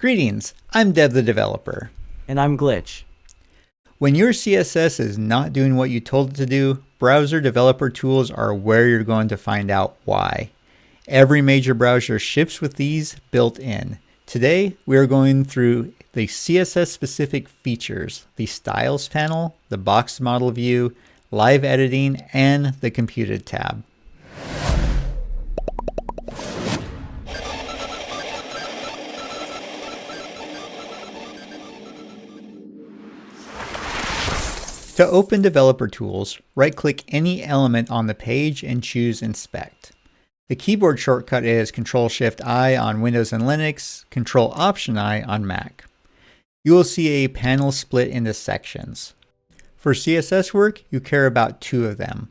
Greetings, I'm Dev the Developer. And I'm Glitch. When your CSS is not doing what you told it to do, browser developer tools are where you're going to find out why. Every major browser ships with these built in. Today, we are going through the CSS-specific features, the Styles panel, the box model view, live editing, and the Computed tab. To open Developer Tools, right-click any element on the page and choose Inspect. The keyboard shortcut is Ctrl+Shift+I on Windows and Linux, Ctrl+Option+I on Mac. You will see a panel split into sections. For CSS work, you care about two of them.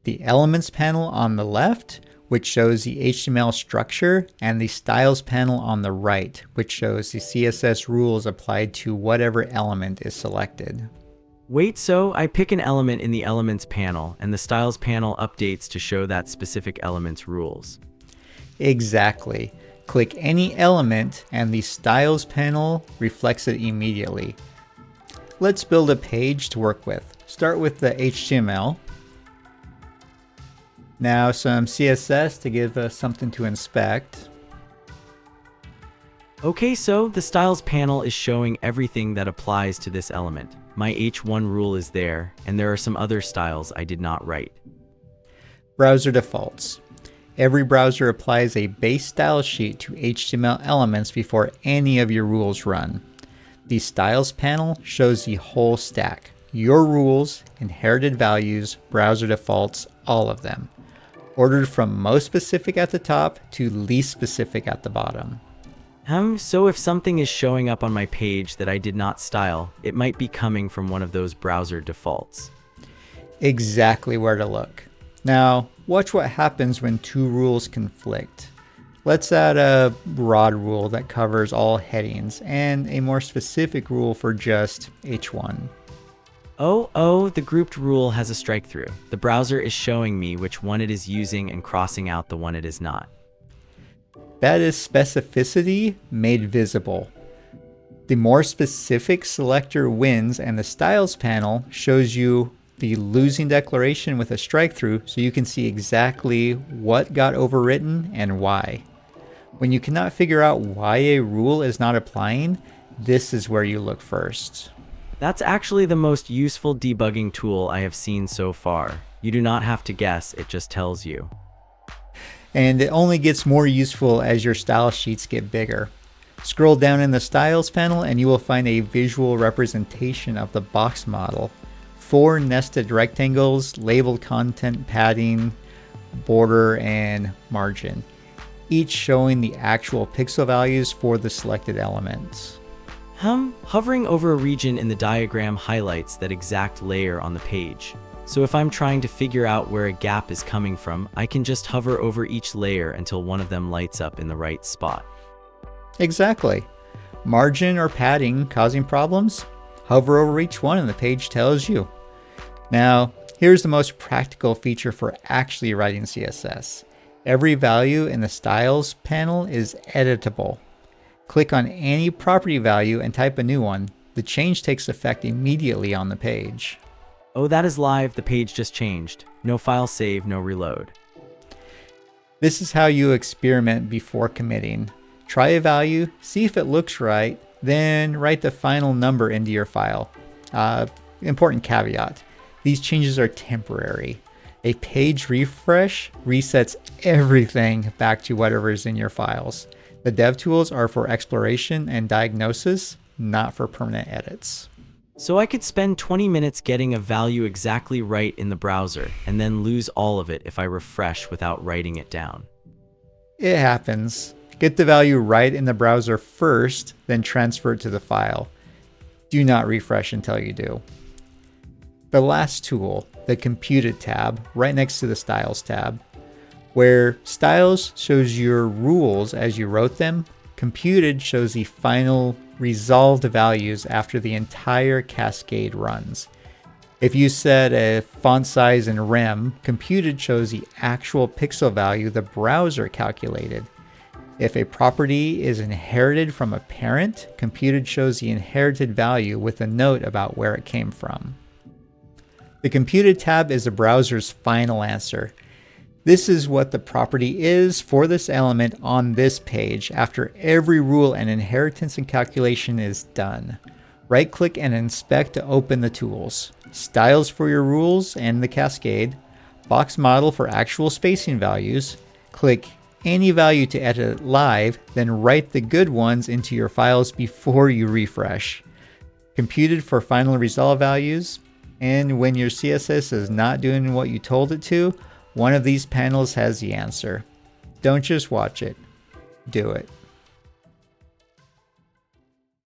The Elements panel on the left, which shows the HTML structure, and the Styles panel on the right, which shows the CSS rules applied to whatever element is selected. Wait, so I pick an element in the Elements panel, and the Styles panel updates to show that specific element's rules. Exactly. Click any element, and the Styles panel reflects it immediately. Let's build a page to work with. Start with the HTML. Now some CSS to give us something to inspect. Okay, so the Styles panel is showing everything that applies to this element. My H1 rule is there, and there are some other styles I did not write. Browser defaults. Every browser applies a base style sheet to HTML elements before any of your rules run. The Styles panel shows the whole stack. Your rules, inherited values, browser defaults, all of them. Ordered from most specific at the top to least specific at the bottom. So if something is showing up on my page that I did not style, it might be coming from one of those browser defaults. Exactly where to look. Now, watch what happens when two rules conflict. Let's add a broad rule that covers all headings and a more specific rule for just H1. Oh, the grouped rule has a strikethrough. The browser is showing me which one it is using and crossing out the one it is not. That is specificity made visible. The more specific selector wins, and the Styles panel shows you the losing declaration with a strikethrough so you can see exactly what got overwritten and why. When you cannot figure out why a rule is not applying, this is where you look first. That's actually the most useful debugging tool I have seen so far. You do not have to guess, it just tells you. And it only gets more useful as your style sheets get bigger. Scroll down in the Styles panel and you will find a visual representation of the box model. 4 nested rectangles, labeled content, padding, border, and margin, each showing the actual pixel values for the selected elements. Hovering over a region in the diagram highlights that exact layer on the page. So if I'm trying to figure out where a gap is coming from, I can just hover over each layer until one of them lights up in the right spot. Exactly. Margin or padding causing problems? Hover over each one and the page tells you. Now, here's the most practical feature for actually writing CSS. Every value in the Styles panel is editable. Click on any property value and type a new one. The change takes effect immediately on the page. Oh, that is live, the page just changed. No file save, no reload. This is how you experiment before committing. Try a value, see if it looks right, then write the final number into your file. Important caveat, these changes are temporary. A page refresh resets everything back to whatever is in your files. The dev tools are for exploration and diagnosis, not for permanent edits. So I could spend 20 minutes getting a value exactly right in the browser, and then lose all of it if I refresh without writing it down. It happens. Get the value right in the browser first, then transfer it to the file. Do not refresh until you do. The last tool, the Computed tab, right next to the Styles tab. Where Styles shows your rules as you wrote them, Computed shows the final resolved values after the entire cascade runs. If you set a font size and rem, Computed shows the actual pixel value the browser calculated. If a property is inherited from a parent, computed shows the inherited value with a note about where it came from. The computed tab is the browser's final answer. This is what the property is for this element on this page after every rule and inheritance and calculation is done. Right-click and inspect to open the tools. Styles for your rules and the cascade. Box model for actual spacing values. Click any value to edit it live, then write the good ones into your files before you refresh. Computed for final resolve values. And when your CSS is not doing what you told it to, one of these panels has the answer. Don't just watch it, do it.